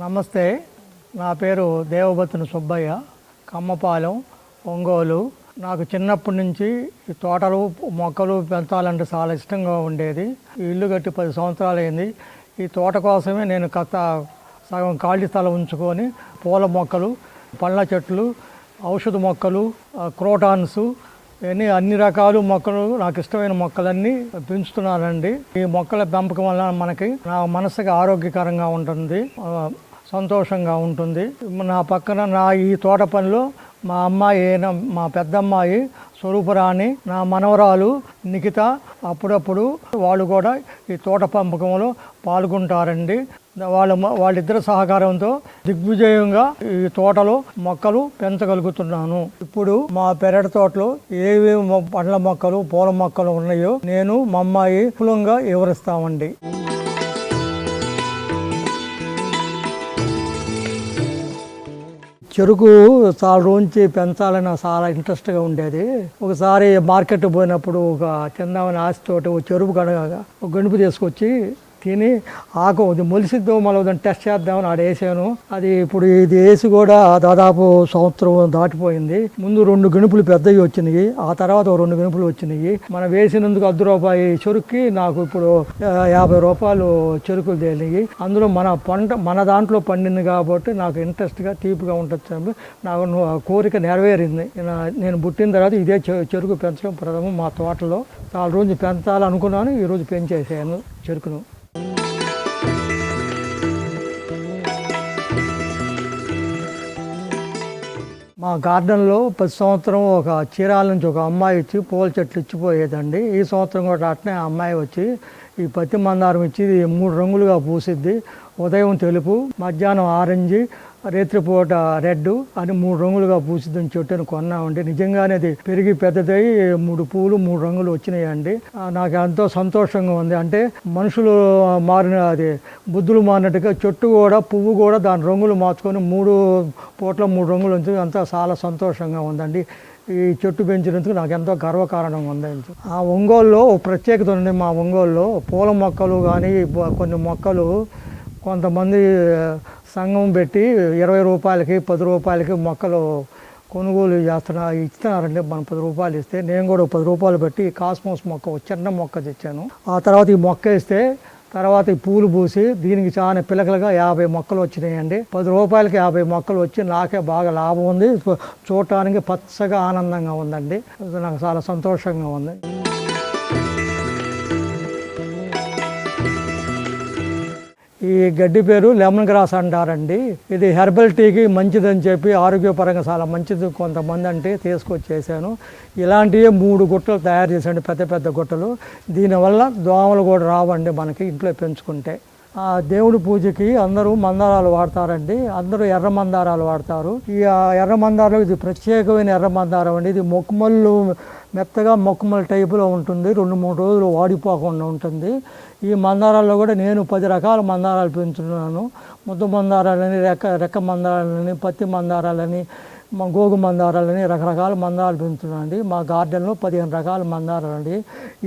నమస్తే, నా పేరు దేవబతుని సుబ్బయ్య, కమ్మపాలెం, ఒంగోలు. నాకు చిన్నప్పటి నుంచి ఈ తోటలు మొక్కలు పెంచాలంటే చాలా ఇష్టంగా ఉండేది. ఈ ఇల్లు కట్టి 10 సంవత్సరాలు అయింది. ఈ తోట కోసమే నేను సగం ఖాళీ స్థలం ఉంచుకొని పూల మొక్కలు, పళ్ళ చెట్లు, ఔషధ మొక్కలు, క్రోటాన్స్, అన్ని రకాల మొక్కలు, నాకు ఇష్టమైన మొక్కలన్నీ పెంచుతున్నానండి. ఈ మొక్కల పెంపకం వల్ల నా మనసుకి ఆరోగ్యకరంగా ఉంటుంది, సంతోషంగా ఉంటుంది. నా పక్కన ఈ తోట పనిలో మా అమ్మాయి, మా పెద్దమ్మాయి స్వరూపరాణి, నా మనవరాలు నిఖిత అప్పుడప్పుడు వాళ్ళు కూడా ఈ తోట పెంపకంలో పాల్గొంటారండి. వాళ్ళిద్దరి సహకారంతో దిగ్విజయంగా ఈ తోటలో మొక్కలు పెంచగలుగుతున్నాను. ఇప్పుడు మా పెరటి తోటలో ఏవేవి పండ్ల మొక్కలు, పూల మొక్కలు ఉన్నాయో నేను మా అమ్మాయి విపులంగా వివరిస్తామండి. చెరుకు చాలా రోజు పెంచాలని చాలా ఇంట్రెస్ట్గా ఉండేది. ఒకసారి మార్కెట్ పోయినప్పుడు ఒక చిన్నవని ఆశతోటి చెరుకు ఒక గణుపు తీసుకొచ్చి తిని ఆకు మొలిసిద్దో మళ్ళీ టెస్ట్ చేద్దామని ఆడేసాను. అది ఇప్పుడు ఇది వేసి కూడా దాదాపు సంవత్సరం దాటిపోయింది. ముందు 2 గణుపులు పెద్దవి వచ్చినాయి, ఆ తర్వాత 2 గణుపులు వచ్చినాయి. మనం వేసినందుకు ₹10 చెరుకుకి నాకు ఇప్పుడు ₹50 చెరుకులు తేలినాయి. అందులో మన దాంట్లో పండింది కాబట్టి నాకు ఇంట్రెస్ట్గా తీపిగా ఉంటుంది. నాకు కోరిక నెరవేరింది. నేను పుట్టిన తర్వాత ఇదే చెరుకు పెంచడం ప్రథమం. మా తోటలో చాలా రోజు పెంచాలనుకున్నాను, ఈరోజు పెంచేసాను చెరుకును. మా గార్డెన్లో ప్రతి సంవత్సరం ఒక చీరాల నుంచి ఒక అమ్మాయి వచ్చి పూల చెట్లు ఇచ్చిపోయేదండి. ఈ సంవత్సరం కూడా అట్నే ఆ అమ్మాయి వచ్చి ఈ పత్తి మందారం ఇచ్చి 3 రంగులుగా పూసిద్ది. ఉదయం తెలుపు, మధ్యాహ్నం ఆరెంజ్, రాత్రిపూట రెడ్ అని 3 రంగులుగా పూసిద్దని చెట్టుని కొన్నామండి. నిజంగానే అది పెరిగి పెద్దదై 3 పూలు 3 రంగులు వచ్చినాయండి. నాకు ఎంతో సంతోషంగా ఉంది. అంటే మనుషులు అది బుద్ధులు మారినట్టుగా చెట్టు కూడా, పువ్వు కూడా దాని రంగులు మార్చుకొని 3 పూట్ల 3 రంగులు వచ్చి అంతా చాలా సంతోషంగా ఉందండి. ఈ చెట్టు పెంచినందుకు నాకు ఎంతో గర్వకారణంగా ఉందండి. ఆ ఒంగోలులో ఒక ప్రత్యేకత ఉంది. మా ఒంగోలులో పూల మొక్కలు కానీ కొన్ని మొక్కలు కొంతమంది సంఘం పెట్టి ₹20కి ₹10కి మొక్కలు కొనుగోలు ఇస్తున్నారండి. మనం ₹10 ఇస్తే నేను కూడా ₹10 పెట్టి కాస్మోస్ మొక్క, చిన్న మొక్క తెచ్చాను. ఆ తర్వాత ఈ మొక్క వేస్తే తర్వాత ఈ పూలు పూసి దీనికి చాలా పిలకలుగా 50 మొక్కలు వచ్చినాయండి. ₹10కి 50 మొక్కలు వచ్చి నాకే బాగా లాభం ఉంది. చూడటానికి పచ్చగా ఆనందంగా ఉందండి. నాకు చాలా సంతోషంగా ఉంది. ఈ గడ్డి పేరు లెమన్ గ్రాస్ అంటారండి. ఇది హెర్బల్ టీకి మంచిదని చెప్పి ఆరోగ్యపరంగా చాలా మంచిది కొంతమంది అంటే తీసుకొచ్చేసాను. ఇలాంటివే 3 గుట్టలు తయారు చేశాను, పెద్ద పెద్ద గుట్టలు. దీనివల్ల దోమలు కూడా రావండి మనకి ఇంట్లో పెంచుకుంటే. దేవుడి పూజకి అందరూ మందారాలు వాడతారండి. అందరూ ఎర్ర మందారాలు వాడతారు. ఈ ఎర్ర మందారం ఇది ప్రత్యేకమైన ఎర్ర మందారం అండి. ఇది మొక్కుమల్లు మెత్తగా మొక్కుమల్ టైపులో ఉంటుంది. 2-3 రోజులు వాడిపోకుండా ఉంటుంది. ఈ మందారాల్లో కూడా నేను 10 రకాల మందారాలు పెంచుతున్నాను. ముద్ద మందారాలని, రెక్క మందారాలని, పత్తి మందారాలని, గోగు మందారాలని, రకరకాల మందారాలు పెంచుతున్నాను అండి. మా గార్డెన్లో 15 రకాల మందారాలు అండి.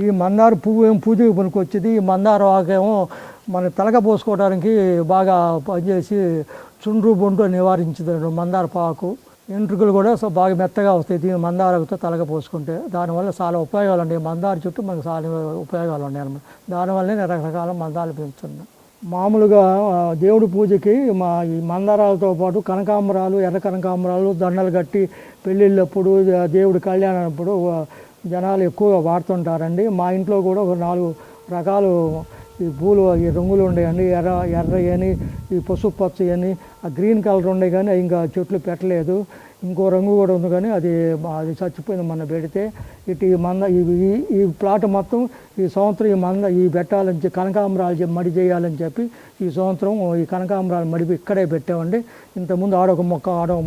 ఈ మందార పువ్వు ఏం పూజకి పనికొచ్చింది. ఈ మందార ఆకేమో మన తలక పోసుకోవడానికి బాగా పనిచేసి చుండ్రు బొండ్రు నివారించదండి. మందార పాకు ఎంట్రుకలు కూడా బాగా మెత్తగా వస్తాయి దీని మందారతో తలక పోసుకుంటే. దానివల్ల చాలా ఉపయోగాలు ఉన్నాయి. మందార చుట్టూ మనకు చాలా ఉపయోగాలు ఉన్నాయి అన్నమాట. దానివల్లే నేను రకరకాల మందారాలు పెంచుతున్నాను. మామూలుగా దేవుడి పూజకి ఈ మందారాలతో పాటు కనకాంబరాలు, ఎర్ర కనకాంబరాలు దండలు కట్టి పెళ్ళిళ్ళప్పుడు, దేవుడి కళ్యాణప్పుడు జనాలు ఎక్కువగా వాడుతుంటారండి. మా ఇంట్లో కూడా ఒక 4 రకాలు ఈ పూలు, ఈ రంగులు ఉండేయండి. ఎర్రని, ఈ పసుపు పచ్చని, ఆ గ్రీన్ కలర్ ఉండే కానీ ఇంకా చెట్లు పెట్టలేదు. ఇంకో రంగు కూడా ఉంది కానీ అది చచ్చిపోయింది మొన్న పెడితే. ఇటు ఈ ప్లాట్ మొత్తం ఈ సంవత్సరం ఈ పెట్టాలని కనకాంబరాలు మడి చేయాలని చెప్పి ఈ సంవత్సరం ఈ కనకాంబరాలు మడి ఇక్కడే పెట్టామండి. ఇంతకుముందు ఆడొక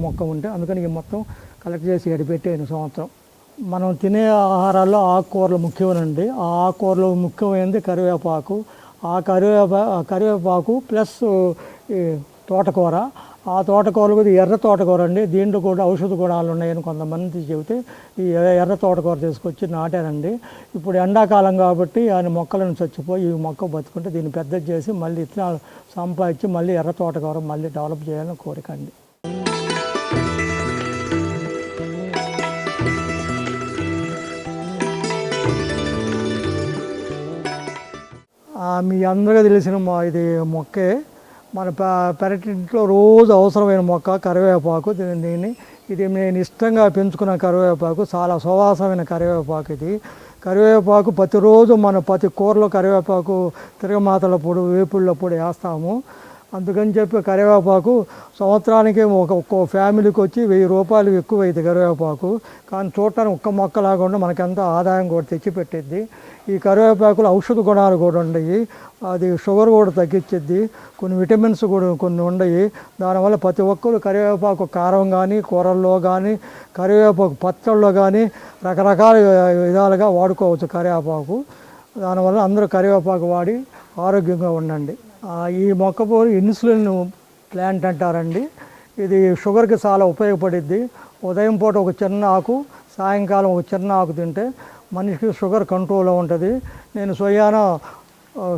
మొక్క ఉంటే అందుకని ఈ మొత్తం కలెక్ట్ చేసి ఇక్కడ పెట్టాను సంవత్సరం. మనం తినే ఆహారాల్లో ఆకుకూరలు ముఖ్యమేనండి. ఆ ఆకుకూరలు ముఖ్యమైనది కరివేపాకు. ఆ కరివేపాకు ప్లస్ తోటకూర. ఆ తోటకూర కూడా ఎర్ర తోటకూర అండి. దీంట్లో కూడా ఔషధ గుణాలు ఉన్నాయని కొంతమంది చెబితే ఈ ఎర్ర తోటకూర తీసుకొచ్చి నాటానండి. ఇప్పుడు ఎండాకాలం కాబట్టి ఆయన మొక్కలను చచ్చిపోయి ఈ మొక్క బతుకుంటే దీన్ని పెద్దది చేసి మళ్ళీ ఇత్తనాలు సంపాదించి మళ్ళీ ఎర్ర తోటకూర మళ్ళీ డెవలప్ చేయాలని కోరిక అండి. మీ అందరికీ తెలిసిన ఇది మొక్కే. మన పెరటింట్లో రోజు అవసరమైన మొక్క కరివేపాకు. ఇది నేను ఇష్టంగా పెంచుకున్న కరివేపాకు, చాలా సువాసమైన కరివేపాకు. ఇది కరివేపాకు ప్రతిరోజు మన ప్రతి కూరలో కరివేపాకు తిరగమాతల పొడి, వేపుళ్ళ పొడి వేస్తాము. అందుకని చెప్పి కరివేపాకు సంవత్సరానికి ఒక్కో ఫ్యామిలీకి వచ్చి 1000 రూపాయలు ఎక్కువ అవుతుంది కరివేపాకు. కానీ చూడటానికి ఒక్క మొక్క లాగా మనకెంత ఆదాయం కూడా తెచ్చిపెట్టిద్ది. ఈ కరివేపాకులు ఔషధ గుణాలు కూడా ఉన్నాయి. అది షుగర్ కూడా తగ్గించిద్ది. కొన్ని విటమిన్స్ కూడా కొన్ని ఉన్నాయి. దానివల్ల ప్రతి ఒక్కరు కరివేపాకు కారం కానీ, కూరల్లో కానీ, కరివేపాకు పచ్చళ్ళలో కానీ రకరకాల విధాలుగా వాడుకోవచ్చు కరివేపాకు. దానివల్ల అందరూ కరివేపాకు వాడి ఆరోగ్యంగా ఉండండి. ఈ మొక్క పేరు ఇన్సులిన్ ప్లాంట్ అంటారండి. ఇది షుగర్కి చాలా ఉపయోగపడిద్ది. ఉదయం పూట ఒక చిన్న ఆకు, సాయంకాలం ఒక చిన్న ఆకు తింటే మనిషికి షుగర్ కంట్రోల్లో ఉంటుంది. నేను స్వయాన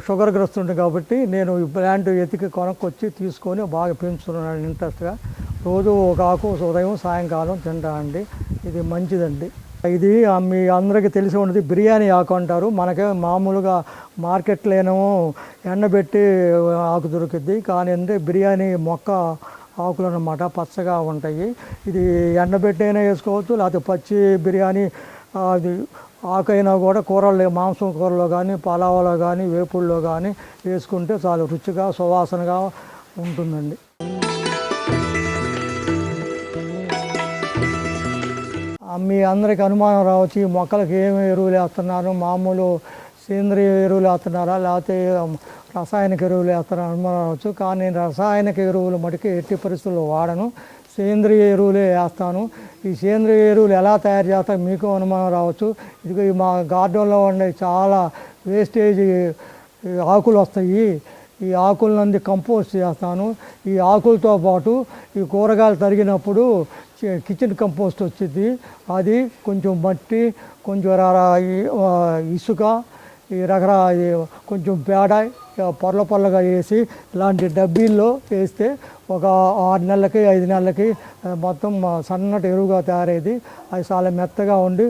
షుగర్ గ్రస్తుండే కాబట్టి నేను ఈ ప్లాంట్ ఎతికి కొనుక్కొచ్చి తీసుకొని బాగా పెంచుతున్నాను ఇంట్రెస్ట్గా. రోజు ఒక ఆకు ఉదయం సాయంకాలం తింటానండి. ఇది మంచిదండి. ఇది మీ అందరికీ తెలిసి ఉన్నది బిర్యానీ ఆకు అంటారు. మనకే మామూలుగా మార్కెట్లోనేమో ఎండబెట్టి ఆకు దొరుకుద్ది. కానీ అంటే బిర్యానీ మొక్క ఆకులు అన్నమాట, పచ్చగా ఉంటాయి. ఇది ఎండబెట్టైనా వేసుకోవచ్చు, లేకపోతే పచ్చి బిర్యానీ అది ఆకైనా కూడా కూరల్లో, మాంసం కూరలో కానీ, పలావులో కానీ, వేపుల్లో కానీ వేసుకుంటే చాలా రుచిగా సువాసనగా ఉంటుందండి. మీ అందరికి అనుమానం రావచ్చు, ఈ మొక్కలకు ఏమి ఎరువులు వేస్తున్నారు, మామూలు సేంద్రియ ఎరువులు వేస్తున్నారా లేకపోతే రసాయనిక ఎరువులు వేస్తున్నారా అనుమానం రావచ్చు. కానీ నేను రసాయనిక ఎరువులు మటుకు ఎట్టి పరిస్థితుల్లో వాడను, సేంద్రియ ఎరువులే వేస్తాను. ఈ సేంద్రియ ఎరువులు ఎలా తయారు చేస్తారో మీకు అనుమానం రావచ్చు. ఇది మా గార్డెన్లో ఉండే చాలా వేస్టేజ్ ఆకులు వస్తాయి. ఈ ఆకుల నుండి కంపోస్ట్ చేస్తాను. ఈ ఆకులతో పాటు ఈ కూరగాయలు తరిగినప్పుడు కిచెన్ కంపోస్ట్ వచ్చింది. అది కొంచెం మట్టి, కొంచెం ఇసుక, ఈ కొంచెం పేడ పొరలుగా వేసి ఇలాంటి డబ్బీల్లో వేస్తే ఒక 6 నెలలకి 5 నెలలకి మొత్తం సన్నటి ఎరువుగా తయారయ్యేది. అది చాలా మెత్తగా ఉండి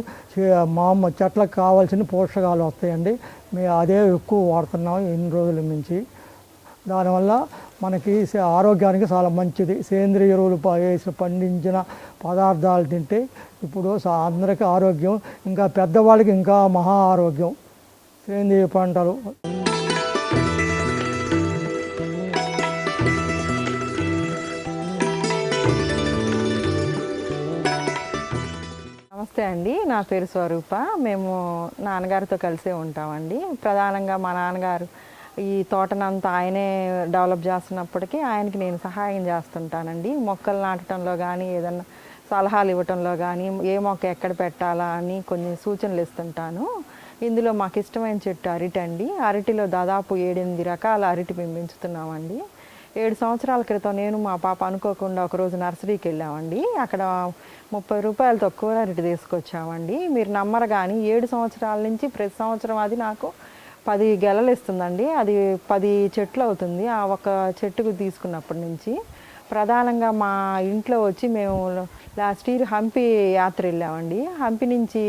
చెట్లకు కావాల్సిన పోషకాలు వస్తాయండి. మేము అదే ఎక్కువ వాడుతున్నాం ఇన్ని రోజుల నుంచి. దానివల్ల మనకి ఆరోగ్యానికి చాలా మంచిది. సేంద్రియ ఎరువులు వేసి పండించిన పదార్థాలు తింటే ఇప్పుడు అందరికీ ఆరోగ్యం, ఇంకా పెద్దవాళ్ళకి ఇంకా మహా ఆరోగ్యం సేంద్రియ పంటలు. నమస్తే అండి, నా పేరు స్వరూప. మేము నాన్నగారితో కలిసే ఉంటామండి. ప్రధానంగా మా నాన్నగారు ఈ తోటనంతా ఆయనే డెవలప్ చేస్తున్నప్పటికీ ఆయనకి నేను సహాయం చేస్తుంటానండి. మొక్కలు నాటడంలో కానీ, ఏదన్నా సలహాలు ఇవ్వటంలో కానీ, ఏ మొక్క ఎక్కడ పెట్టాలా అని కొన్ని సూచనలు ఇస్తుంటాను. ఇందులో మాకు ఇష్టమైన చెట్టు అరటి అండి. అరటిలో దాదాపు 7-8 రకాల అరటి మేము పెంచుతున్నామండి. 7 సంవత్సరాల క్రితం నేను మా పాప అనుకోకుండా ఒకరోజు నర్సరీకి వెళ్ళామండి. అక్కడ 30 రూపాయలు తక్కువ అరటి తీసుకొచ్చామండి. మీరు నమ్మరు కానీ 7 సంవత్సరాల నుంచి ప్రతి సంవత్సరం అది నాకు 10 గెలలు ఇస్తుందండి. అది 10 చెట్లు అవుతుంది ఆ ఒక చెట్టుకు తీసుకున్నప్పటి నుంచి. ప్రధానంగా మా ఇంట్లో వచ్చి మేము లాస్ట్ ఇయర్ హంపి యాత్ర వెళ్ళామండి. హంపి నుంచి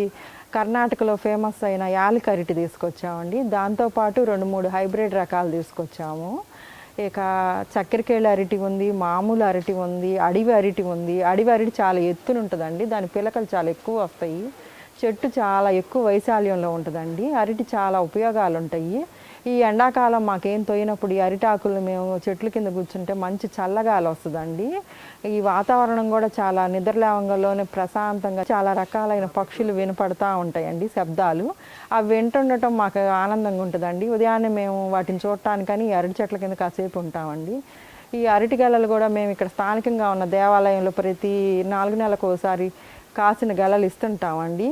కర్ణాటకలో ఫేమస్ అయిన యాలక అరటి తీసుకొచ్చామండి. దాంతోపాటు 2-3 హైబ్రిడ్ రకాలు తీసుకొచ్చాము. ఇక చక్కెరకేళి అరటి ఉంది, మామూలు అరటి ఉంది, అడవి అరటి ఉంది. అడవి అరటి చాలా ఎత్తున ఉంటుందండి, దాని పిలకలు చాలా ఎక్కువ వస్తాయి. చెట్టు చాలా ఎక్కువ వైశాల్యంలో ఉంటుందండి. అరటి చాలా ఉపయోగాలు ఉంటాయి. ఈ ఎండాకాలం మాకేం తోయినప్పుడు ఈ అరిటాకులు మేము చెట్ల కింద కూర్చుంటే మంచి చల్లగాలి వస్తుందండి. ఈ వాతావరణం కూడా చాలా నిద్రలేవంగంలోనే ప్రశాంతంగా చాలా రకాలైన పక్షులు వినపడతా ఉంటాయండి, శబ్దాలు. అవి వింటుండటం మాకు ఆనందంగా ఉంటుందండి. ఉదయాన్నే మేము వాటిని చూడటానికని ఈ అరటి చెట్ల కింద కాసేపు ఉంటామండి. ఈ అరటి గెలలు కూడా మేము ఇక్కడ స్థానికంగా ఉన్న దేవాలయంలో ప్రతి 4 నెలలకు ఒకసారి కాసిన గెలలు ఇస్తుంటామండి.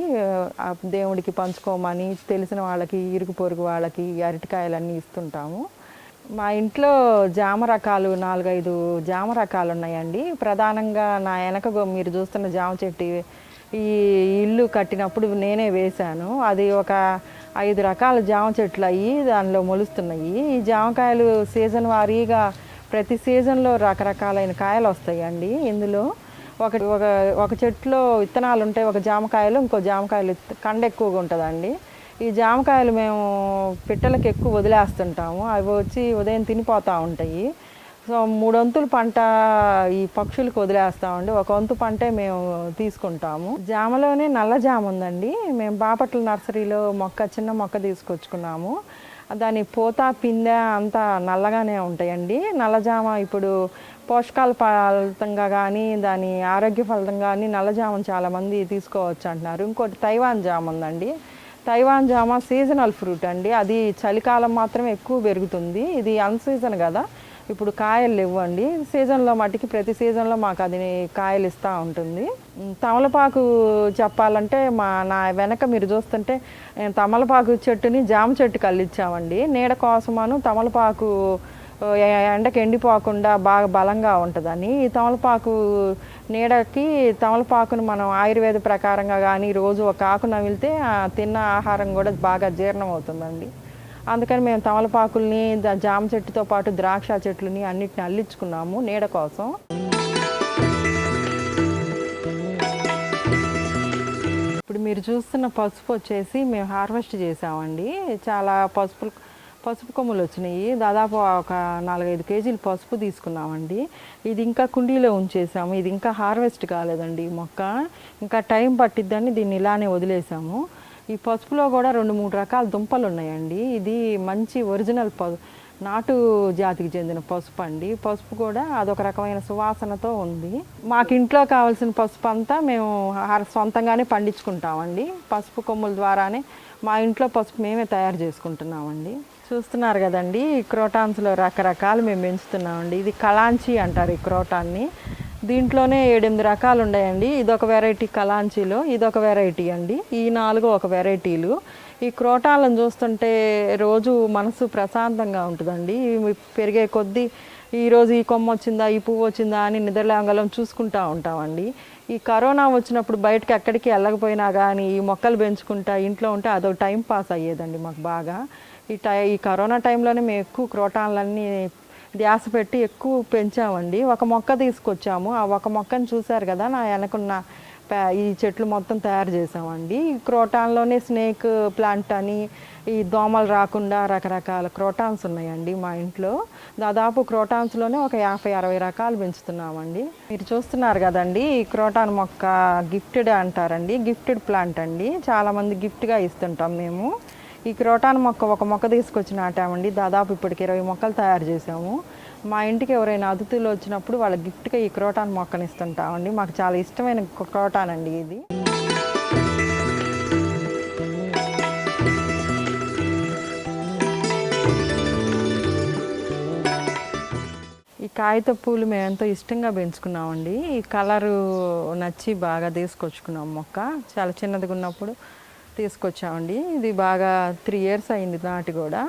దేవుడికి పంచుకోమని తెలిసిన వాళ్ళకి, ఇరుగు పొరుగు వాళ్ళకి అరటికాయలన్నీ ఇస్తుంటాము. మా ఇంట్లో జామ రకాలు 4-5 జామ రకాలు ఉన్నాయండి. ప్రధానంగా నా వెనక మీరు చూస్తున్న జామ చెట్టు ఈ ఇల్లు కట్టినప్పుడు నేనే వేశాను. అది ఒక 5 రకాల జామ చెట్లు అయ్యి దానిలో మొలుస్తున్నాయి. ఈ జామకాయలు సీజన్ వారీగా ప్రతి సీజన్లో రకరకాలైన కాయలు వస్తాయండి. ఇందులో ఒక ఒక ఒక చెట్టులో విత్తనాలు ఉంటాయి, ఒక జామకాయలు ఇంకో జామకాయలు కండ ఎక్కువగా ఉంటుందండి. ఈ జామకాయలు మేము పిట్టలకు ఎక్కువ వదిలేస్తుంటాము, అవి వచ్చి ఉదయం తినిపోతూ ఉంటాయి. సో 3 వంతుల పంట ఈ పక్షులకు వదిలేస్తామండి, 1 వంతు పంటే మేము తీసుకుంటాము. జామలోనే నల్ల జామ ఉందండి. మేము బాపట్ల నర్సరీలో చిన్న మొక్క తీసుకొచ్చుకున్నాము. దాని పూత పిందె అంతా నల్లగానే ఉంటాయండి. నల్లజామ ఇప్పుడు పోషకాల ఫలితంగా కానీ దాని ఆరోగ్య ఫలితంగా కానీ నల్లజామను చాలామంది తీసుకోవచ్చు అంటున్నారు. ఇంకోటి తైవాన్ జామ ఉందండి. తైవాన్ జామ సీజనల్ ఫ్రూట్ అండి. అది చలికాలం మాత్రమే ఎక్కువ పెరుగుతుంది. ఇది అన్సీజన్ కదా, ఇప్పుడు కాయలు లేవండి. సీజన్లో మట్టికి ప్రతి సీజన్లో మాకు అది కాయలు ఇస్తూ ఉంటుంది. తమలపాకు చెప్పాలంటే నా వెనక మీరు చూస్తుంటే తమలపాకు చెట్టుని జామ చెట్టుకి అల్లించామండి. నీడ కోసమను తమలపాకు ఎండకి ఎండిపోకుండా బాగా బలంగా ఉంటుందని. ఈ తమలపాకు నీడకి తమలపాకును మనం ఆయుర్వేద ప్రకారంగా కానీ రోజు ఒక ఆకు నమిలితే తిన్న ఆహారం కూడా బాగా జీర్ణం అవుతుందండి. అందుకని మేము తమలపాకుల్ని జామ చెట్టుతో పాటు ద్రాక్ష చెట్లని అన్నిటిని అల్లించుకున్నాము నీడ కోసం. ఇప్పుడు మీరు చూస్తున్న పసుపు వచ్చేసి మేము హార్వెస్ట్ చేసామండి. చాలా పసుపు కొమ్ములు వచ్చినాయి. దాదాపు ఒక 4-5 కేజీలు పసుపు తీసుకున్నామండి. ఇది ఇంకా కుండీలో ఉంచేసాము. ఇది ఇంకా హార్వెస్ట్ కాలేదండి. ఈ మొక్క ఇంకా టైం పట్టిద్దని దీన్ని ఇలానే వదిలేసాము. ఈ పసుపులో కూడా 2-3 రకాల దుంపలు ఉన్నాయండి. ఇది మంచి ఒరిజినల్ నాటు జాతికి చెందిన పసుపు అండి. పసుపు కూడా అదొక రకమైన సువాసనతో ఉంది. మాకు ఇంట్లో కావాల్సిన పసుపు అంతా మేము సొంతంగానే పండించుకుంటామండి. పసుపు కొమ్ముల ద్వారానే మా ఇంట్లో పసుపు మేమే తయారు చేసుకుంటున్నామండి. చూస్తున్నారు కదండి, ఈ క్రోటాన్స్లో రకరకాలు మేము పెంచుతున్నామండి. ఇది కలాంచి అంటారు ఈ క్రోటాన్ని. దీంట్లోనే 7-8 రకాలు ఉన్నాయండి. ఇదొక వెరైటీ కలాంచీలో, ఇదొక వెరైటీ అండి. ఈ 4 ఒక వెరైటీలు. ఈ క్రోటాలను చూస్తుంటే రోజు మనసు ప్రశాంతంగా ఉంటుందండి. పెరిగే కొద్దీ ఈరోజు ఈ కొమ్మ వచ్చిందా, ఈ పువ్వు వచ్చిందా అని నిద్రలేంగలం చూసుకుంటూ ఉంటామండి. ఈ కరోనా వచ్చినప్పుడు బయటకు ఎక్కడికి వెళ్ళకపోయినా కానీ ఈ మొక్కలు పెంచుకుంటా ఇంట్లో ఉంటే అదొక టైం పాస్ అయ్యేదండి మాకు బాగా. ఈ కరోనా టైంలోనే మేము ఎక్కువ క్రోటాన్లన్నీ ధ్యాస పెట్టి ఎక్కువ పెంచామండి. ఒక మొక్క తీసుకొచ్చాము, ఆ ఒక మొక్కను చూశారు కదా, నా వెనకున్న ఈ చెట్లు మొత్తం తయారు చేసామండి. ఈ క్రోటాన్లోనే స్నేక్ ప్లాంట్ అని ఈ దోమలు రాకుండా రకరకాల క్రోటాన్స్ ఉన్నాయండి మా ఇంట్లో. దాదాపు క్రోటాన్స్లోనే ఒక 50-60 రకాలు పెంచుతున్నామండి. మీరు చూస్తున్నారు కదండి, ఈ క్రోటాన్ మొక్క గిఫ్టెడ్ అంటారండి. గిఫ్టెడ్ ప్లాంట్ అండి, చాలామంది గిఫ్ట్గా ఇస్తుంటాం మేము. ఈ క్రోటాన్ ఒక మొక్క తీసుకొచ్చి నాటామండి. దాదాపు ఇప్పటికి 20 మొక్కలు తయారు చేసాము. మా ఇంటికి ఎవరైనా అతిథులు వచ్చినప్పుడు వాళ్ళ గిఫ్ట్గా ఈ క్రోటాన్ మొక్కని ఇస్తుంటామండి. మాకు చాలా ఇష్టమైన క్రోటాన్ అండి ఇది. ఈ కాగిత పూలు మేము ఎంతో ఇష్టంగా పెంచుకున్నామండి. ఈ కలరు నచ్చి బాగా తీసుకొచ్చుకున్నాం మొక్క. చాలా చిన్నదిగా ఉన్నప్పుడు తీసుకొచ్చామండి. ఇది బాగా 3 years అయింది నాటి కూడా.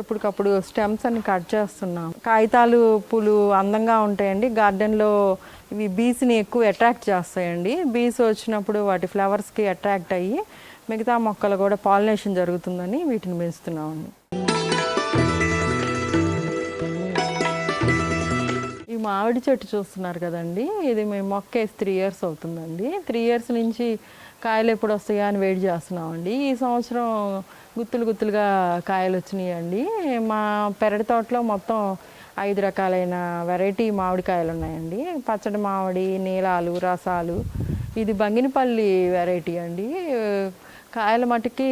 ఎప్పటికప్పుడు స్టెమ్స్ అన్ని కట్ చేస్తున్నాం. కాగితాలు పూలు అందంగా ఉంటాయండి. గార్డెన్లో ఇవి బీస్ని ఎక్కువ అట్రాక్ట్ చేస్తాయండి. బీస్ వచ్చినప్పుడు వాటి ఫ్లవర్స్కి అట్రాక్ట్ అయ్యి మిగతా మొక్కలు కూడా పాలినేషన్ జరుగుతుందని వీటిని పెంచుతున్నామండి. ఈ మామిడి చెట్టు చూస్తున్నారు కదండి, ఇది మేము మొక్కేసి 3 years అవుతుందండి. 3 years నుంచి కాయలు ఎప్పుడు వస్తాయా అని వెయిట్ చేస్తున్నామండి. ఈ సంవత్సరం గుత్తులుగా కాయలు వచ్చినాయండి. మా పెరటి తోటలో మొత్తం 5 రకాలైన వెరైటీ మామిడికాయలు ఉన్నాయండి. పచ్చడి మామిడి, నీలాలు, రసాలు. ఇది బంగినపల్లి వెరైటీ అండి. కాయల మటుకి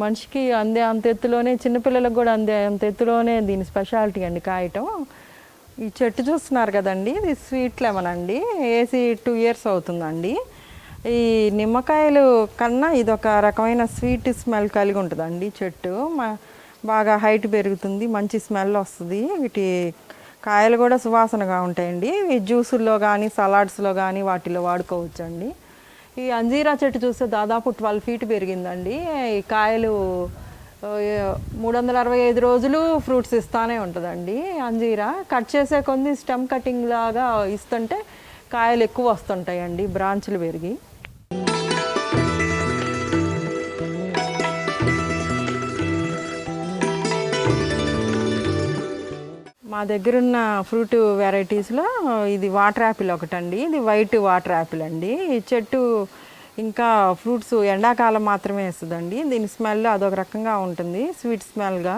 మనిషికి అంత ఎత్తులోనే, చిన్నపిల్లలకు కూడా అంత ఎత్తులోనే దీని స్పెషాలిటీ అండి కాయటం. ఈ చెట్టు చూస్తున్నారు కదండి, ఇది స్వీట్ లెమన్ అండి. వేసి 2 years అవుతుందండి. ఈ నిమ్మకాయలు కన్నా ఇదొక రకమైన స్వీట్ స్మెల్ కలిగి ఉంటుందండి చెట్టు. బాగా హైట్ పెరుగుతుంది, మంచి స్మెల్ వస్తుంది. వీటి కాయలు కూడా సువాసనగా ఉంటాయండి. ఈ జ్యూసుల్లో కానీ సలాడ్స్లో కానీ వాటిలో వాడుకోవచ్చండి. ఈ అంజీరా చెట్టు చూస్తే దాదాపు 12 feet పెరిగిందండి. ఈ కాయలు 365 రోజులు ఫ్రూట్స్ ఇస్తానే ఉంటుందండి. అంజీరా కట్ చేసే కొన్ని స్టెమ్ కటింగ్ లాగా ఇస్తుంటే కాయలు ఎక్కువ వస్తుంటాయండి, బ్రాంచ్లు పెరిగి. మా దగ్గరున్న ఫ్రూట్ వెరైటీస్లో ఇది వాటర్ యాపిల్ ఒకటండి. ఇది వైట్ వాటర్ యాపిల్ అండి. ఈ చెట్టు ఇంకా ఫ్రూట్స్ ఎండాకాలం మాత్రమే ఇస్తుందండి. దీని స్మెల్ అదొక రకంగా ఉంటుంది, స్వీట్ స్మెల్గా.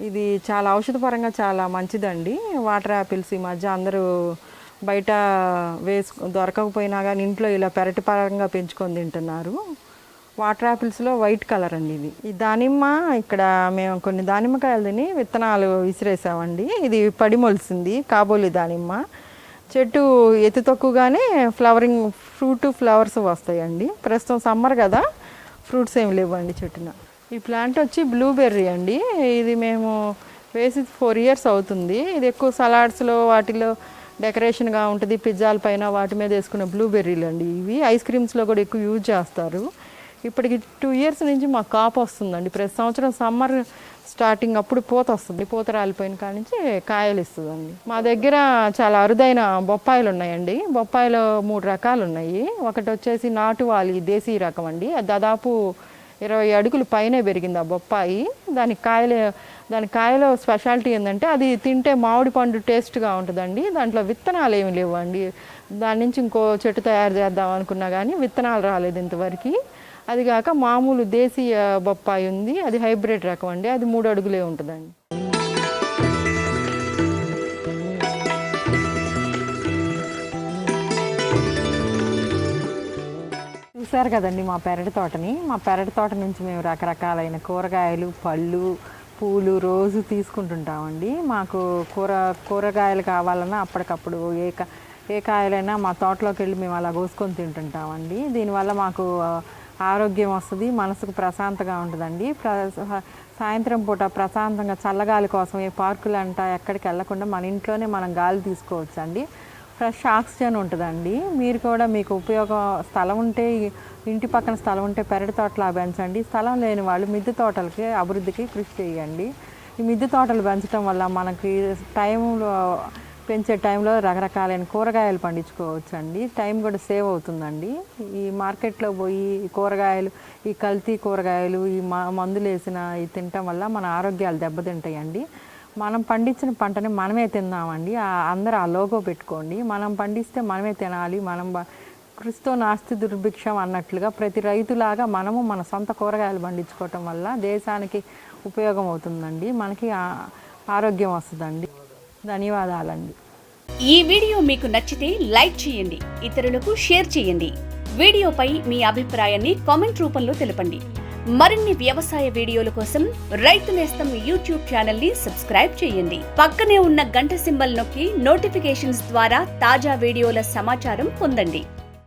ఇది చాలా ఔషధపరంగా చాలా మంచిదండి. వాటర్ యాపిల్స్ ఈ మధ్య అందరూ బయట దొరకకపోయినా కానీ ఇంట్లో ఇలా పెరటి పరంగా పెంచుకొని తింటున్నారు. వాటర్ యాపిల్స్లో వైట్ కలర్ అండి ఇది. ఈ దానిమ్మ ఇక్కడ మేము కొన్ని దానిమ్మకాయలు తిని విత్తనాలు విసిరేసామండి. ఇది పడి మొలిసింది కాబోలి దానిమ్మ. చెట్టు ఎత్తు తక్కువగానే ఫ్లవర్స్ వస్తాయండి. ప్రస్తుతం సమ్మర్ కదా, ఫ్రూట్స్ ఏమి లేవండి చెట్టున. ఈ ప్లాంట్ వచ్చి బ్లూబెర్రీ అండి. ఇది మేము వేసి 4 years అవుతుంది. ఇది ఎక్కువ సలాడ్స్లో వాటిలో డెకరేషన్గా ఉంటుంది. పిజ్జాల పైన వాటి మీద వేసుకున్న బ్లూబెర్రీలు అండి ఇవి. ఐస్ క్రీమ్స్లో కూడా ఎక్కువ యూజ్ చేస్తారు. ఇప్పటికి 2 years నుంచి మాకు కాపు వస్తుందండి. ప్రతి సంవత్సరం సమ్మర్ స్టార్టింగ్ అప్పుడు పూత వస్తుంది. పూత రాలిపోయిన కాడి నుంచి కాయలు ఇస్తుందండి. మా దగ్గర చాలా అరుదైన బొప్పాయిలు ఉన్నాయండి. బొప్పాయిలు 3 రకాలు ఉన్నాయి. ఒకటి వచ్చేసి నాటువాలి దేశీ రకం అండి. అది దాదాపు 20 అడుగులు పైనే పెరిగింది ఆ బొప్పాయి. దాని కాయలో స్పెషాలిటీ ఏంటంటే అది తింటే మామిడి పండు టేస్ట్గా ఉంటుందండి. దాంట్లో విత్తనాలు ఏమి లేవు అండి. దాని నుంచి ఇంకో చెట్టు తయారు చేద్దాం అనుకున్నా కానీ విత్తనాలు రాలేదు ఇంతవరకు. అది కాక మామూలు దేశీయ బొప్పాయి ఉంది, అది హైబ్రిడ్ రకం అండి. అది 3 అడుగులే ఉంటుందండి. చూసారు కదండి మా పెరటి తోటని. మా పెరటి తోట నుంచి మేము రకరకాలైన కూరగాయలు, పళ్ళు, పూలు రోజు తీసుకుంటుంటామండి. మాకు కూరగాయలు కావాలన్నా అప్పటికప్పుడు ఏ కాయలైనా మా తోటలోకి వెళ్ళి మేము అలా కోసుకొని తింటుంటామండి. దీనివల్ల మాకు ఆరోగ్యం వస్తుంది, మనసుకు ప్రశాంతంగా ఉంటుందండి. సాయంత్రం పూట ప్రశాంతంగా చల్లగాలి కోసం ఏ పార్కులు అంట ఎక్కడికి వెళ్ళకుండా మన ఇంట్లోనే మనం గాలి తీసుకోవచ్చు అండి. ఫ్రెష్ ఆక్సిజన్ ఉంటుందండి. మీరు కూడా మీకు స్థలం ఉంటే, ఇంటి పక్కన స్థలం ఉంటే పెరటి తోటలా పెంచండి. స్థలం లేని వాళ్ళు మిద్దె తోటలకి అభివృద్ధికి కృషి చేయండి. ఈ మిద్దె తోటలు పెంచడం వల్ల మనకి పెంచే టైంలో రకరకాలైన కూరగాయలు పండించుకోవచ్చు అండి. టైం కూడా సేవ్ అవుతుందండి. ఈ మార్కెట్లో పోయి కూరగాయలు, ఈ కల్తీ కూరగాయలు, ఈ మందులు వేసిన ఈ తినటం వల్ల మన ఆరోగ్యాలు దెబ్బతింటాయండి. మనం పండించిన పంటని మనమే తిందామండి. అందరూ ఆ లోగో పెట్టుకోండి. మనం పండిస్తే మనమే తినాలి. కృషితో నాస్తి దుర్భిక్షం అన్నట్లుగా ప్రతి రైతులాగా మనము మన సొంత కూరగాయలు పండించుకోవటం వల్ల దేశానికి ఉపయోగం అవుతుందండి. మనకి ఆరోగ్యం వస్తుందండి. ధన్యవాదాలండి. ఈ వీడియో మీకు నచ్చితే లైక్ చేయండి, ఇతరులకు షేర్ చేయండి. వీడియోపై మీ అభిప్రాయాన్ని కామెంట్ రూపంలో తెలపండి. మరిన్ని వ్యవసాయ వీడియోల కోసం రైతు నేస్తం యూట్యూబ్ ఛానల్ ని సబ్స్క్రైబ్ చేయండి. పక్కనే ఉన్న గంట సింబల్ నొక్కి నోటిఫికేషన్స్ ద్వారా తాజా వీడియోల సమాచారం పొందండి.